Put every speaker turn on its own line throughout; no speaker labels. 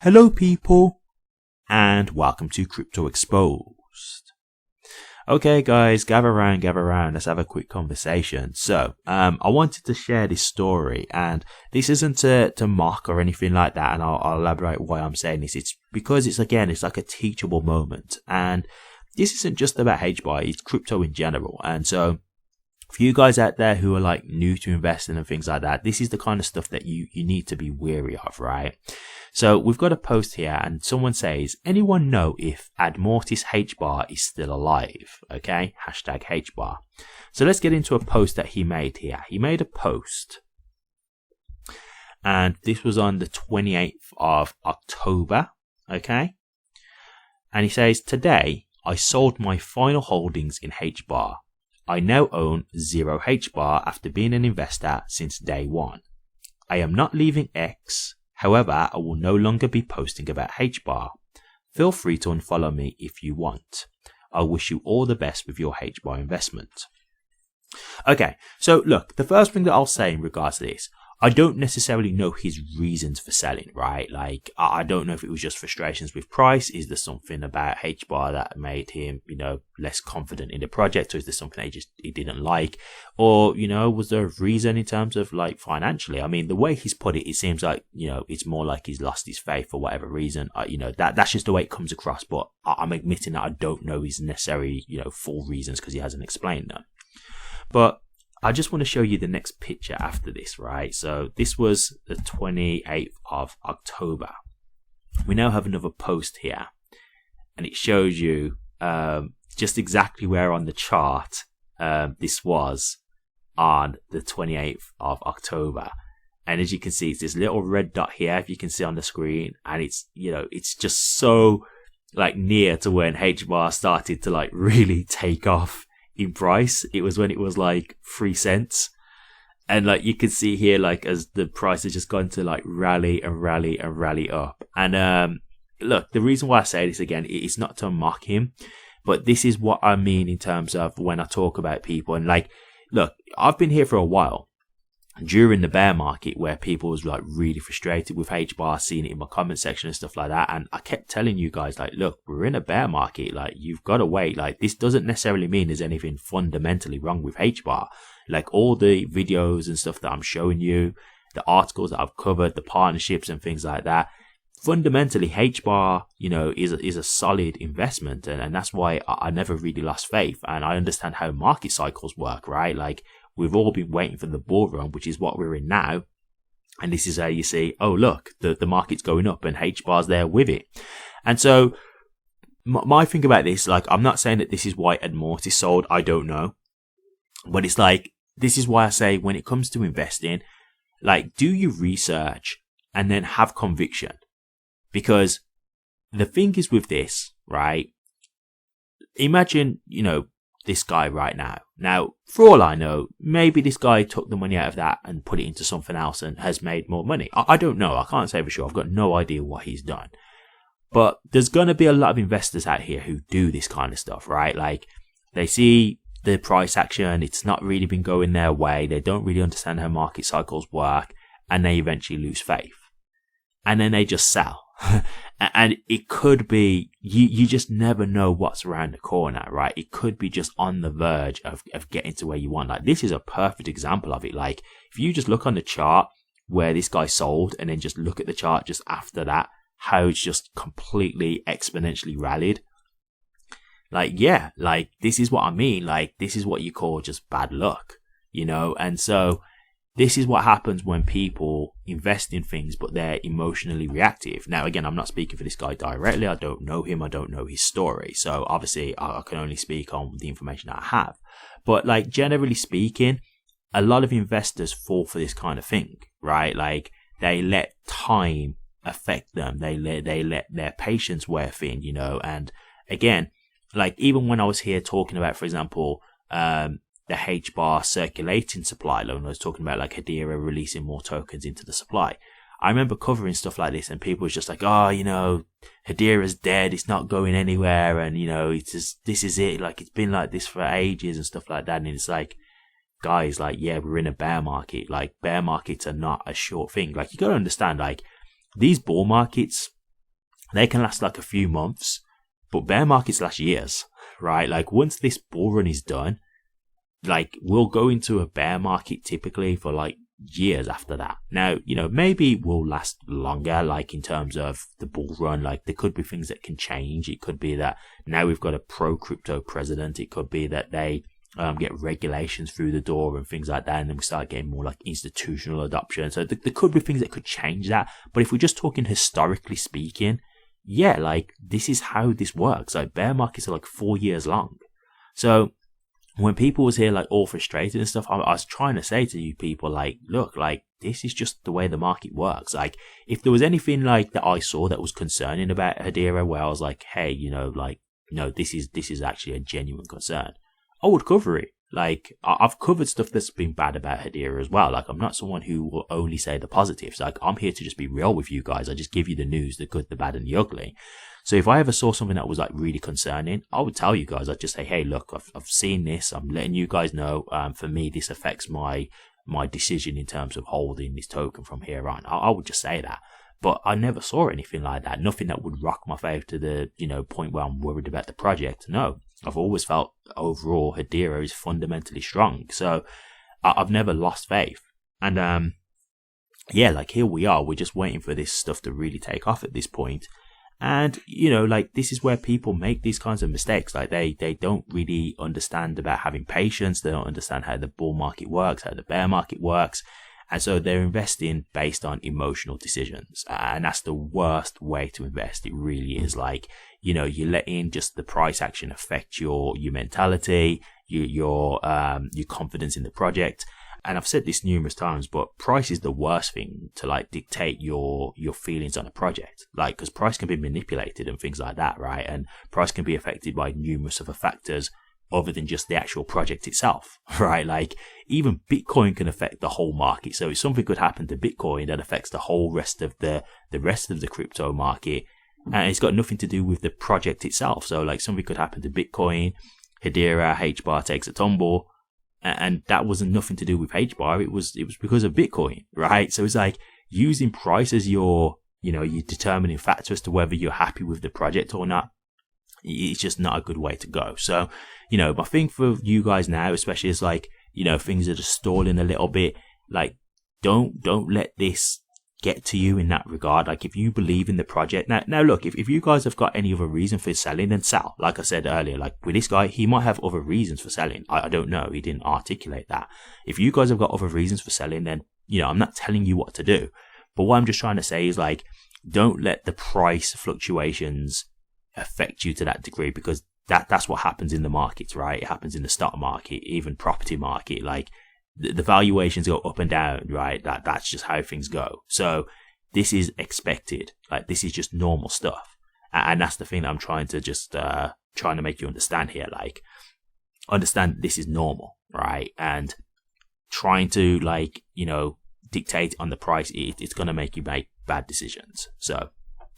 Hello people, and welcome to Crypto Exposed. Okay guys, gather around, let's have a quick conversation. So, I wanted to share this story, and this isn't to mock or anything like that, and I'll elaborate why I'm saying this. It's because it's like a teachable moment, and this isn't just about HBAR, it's crypto in general. And so, for you guys out there who are like new to investing and things like that, this is the kind of stuff that you need to be wary of, right? So we've got a post here and someone says, anyone know if Admortis HBAR is still alive? Okay, hashtag HBAR. So let's get into a post that he made here. He made a post and this was on the 28th of October, okay? And he says, today I sold my final holdings in HBAR. I now own 0 HBAR after being an investor since day one. I am not leaving X, however, I will no longer be posting about HBAR. Feel free to unfollow me if you want. I wish you all the best with your HBAR investment. Okay, so look, the first thing that I'll say in regards to this, I don't necessarily know his reasons for selling, right? Like, I don't know if it was just frustrations with price. Is there something about HBAR that made him, less confident in the project? Or is there something he didn't like? Or, was there a reason in terms of like financially? I mean, the way he's put it, it seems like, it's more like he's lost his faith for whatever reason. That's just the way it comes across. But I'm admitting that I don't know his necessary, full reasons because he hasn't explained them. But I just want to show you the next picture after this, right? So this was the 28th of October. We now have another post here and it shows you just exactly where on the chart this was on the 28th of October. And as you can see, it's this little red dot here, if you can see on the screen, and it's, it's just so like near to when HBAR started to like really take off in price. It was when it was like 3 cents, and like you can see here, like as the price has just gone to like rally up. And look, the reason why I say this again, it's not to mock him, but this is what I mean in terms of when I talk about people. And like, look, I've been here for a while during the bear market where people was like really frustrated with HBAR, seeing it in my comment section and stuff like that. And I kept telling you guys, like, look, we're in a bear market. Like, you've got to wait. Like, this doesn't necessarily mean there's anything fundamentally wrong with HBAR. Like, all the videos and stuff that I'm showing you, the articles that I've covered, the partnerships and things like that, fundamentally HBAR, is a solid investment. And that's why I never really lost faith. And I understand how market cycles work, right? Like, we've all been waiting for the bull run, which is what we're in now. And this is how you see, oh, look, the market's going up and HBAR's there with it. And so my thing about this, like, I'm not saying that this is why Admortis sold. I don't know. But it's like, this is why I say when it comes to investing, like, do your research and then have conviction. Because the thing is with this, right? Imagine, this guy right now. Now, for all I know, maybe this guy took the money out of that and put it into something else and has made more money. I don't know. I can't say for sure. I've got no idea what he's done. But there's going to be a lot of investors out here who do this kind of stuff, right? Like, they see the price action. It's not really been going their way. They don't really understand how market cycles work. And they eventually lose faith. And then they just sell. And it could be, you just never know what's around the corner, right? It could be just on the verge of getting to where you want. Like, this is a perfect example of it. Like, if you just look on the chart where this guy sold and then just look at the chart just after that, how it's just completely exponentially rallied. Like, yeah, like, this is what I mean. Like, this is what you call just bad luck, And so this is what happens when people invest in things, but they're emotionally reactive. Now, again, I'm not speaking for this guy directly. I don't know him. I don't know his story. So obviously I can only speak on the information that I have. But like, generally speaking, a lot of investors fall for this kind of thing, right? Like, they let time affect them. They let their patience wear thin, and again, like, even when I was here talking about, for example, the HBAR circulating supply loan, I was talking about like Hedera releasing more tokens into the supply. I remember covering stuff like this and people was just like, oh, Hedera's dead. It's not going anywhere. And, it's just, this is it. Like, it's been like this for ages and stuff like that. And it's like, guys, like, yeah, we're in a bear market. Like, bear markets are not a short thing. Like, you got to understand, like, these bull markets, they can last like a few months, but bear markets last years, right? Like once this bull run is done, like we'll go into a bear market typically for like years after that. Now, maybe we'll last longer, like in terms of the bull run. Like there could be things that can change. It could be that now we've got a pro crypto president. It could be that they get regulations through the door and things like that, and then we start getting more like institutional adoption. So there could be things that could change that. But if we're just talking historically speaking, yeah, like this is how this works. Like bear markets are like 4 years long. So when people was here like all frustrated and stuff, I was trying to say to you people like, look, like this is just the way the market works. Like if there was anything like that I saw that was concerning about Hedera, where I was like, hey, this is actually a genuine concern, I would cover it. Like I've covered stuff that's been bad about Hedera as well. Like I'm not someone who will only say the positives. Like I'm here to just be real with you guys. I just give you the news, the good, the bad, and the ugly. So if I ever saw something that was like really concerning, I would tell you guys. I'd just say, hey, look, I've seen this. I'm letting you guys know. For me, this affects my decision in terms of holding this token from here on. I would just say that. But I never saw anything like that. Nothing that would rock my faith to the point where I'm worried about the project. No, I've always felt overall Hedera is fundamentally strong. So I've never lost faith. And yeah, like here we are. We're just waiting for this stuff to really take off at this point. And, like this is where people make these kinds of mistakes. Like they don't really understand about having patience. They don't understand how the bull market works, how the bear market works. And so they're investing based on emotional decisions. And that's the worst way to invest. It really is. Like, you're letting just the price action affect your mentality, your confidence in the project. And I've said this numerous times, but price is the worst thing to like dictate your feelings on a project. Like, because price can be manipulated and things like that, right? And price can be affected by numerous other factors other than just the actual project itself, right? Like even Bitcoin can affect the whole market. So if something could happen to Bitcoin that affects the whole rest of the crypto market, and it's got nothing to do with the project itself. So like something could happen to Bitcoin, Hedera, HBAR takes a tumble, and that wasn't nothing to do with HBAR. It was because of Bitcoin, right? So it's like using price as your determining factor as to whether you're happy with the project or not. It's just not a good way to go. So, my thing for you guys now, especially is like, things are just stalling a little bit. Like, don't let this get to you in that regard. Like, if you believe in the project, now look, if you guys have got any other reason for selling, then sell. Like I said earlier, like with this guy, he might have other reasons for selling. I don't know. He didn't articulate that. If you guys have got other reasons for selling, then, I'm not telling you what to do. But what I'm just trying to say is like, don't let the price fluctuations affect you to that degree, because that's what happens in the markets, right? It happens in the stock market, even property market. Like the valuations go up and down, right? That's just how things go. So this is expected. Like this is just normal stuff, and that's the thing that I'm trying to make you understand here. Like understand this is normal, right? And trying to dictate on the price, it's going to make you make bad decisions. So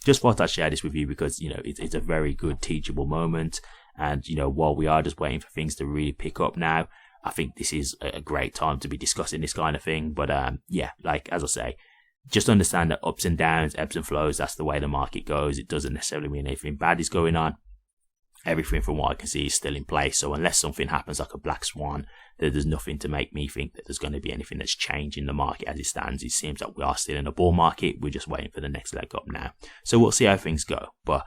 just thought I'd share this with you because, it's a very good teachable moment. And, while we are just waiting for things to really pick up now, I think this is a great time to be discussing this kind of thing. But, yeah, like, as I say, just understand that ups and downs, ebbs and flows, that's the way the market goes. It doesn't necessarily mean anything bad is going on. Everything from what I can see is still in place. So unless something happens like a black swan, there's nothing to make me think that there's going to be anything that's changing the market as it stands. It seems like we are still in a bull market. We're just waiting for the next leg up now. So we'll see how things go. But,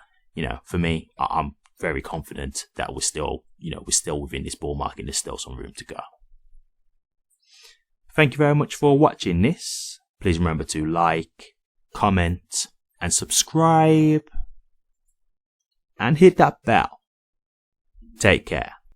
for me, I'm very confident that we're still within this bull market. There's still some room to go. Thank you very much for watching this. Please remember to like, comment, and subscribe. And hit that bell. Take care.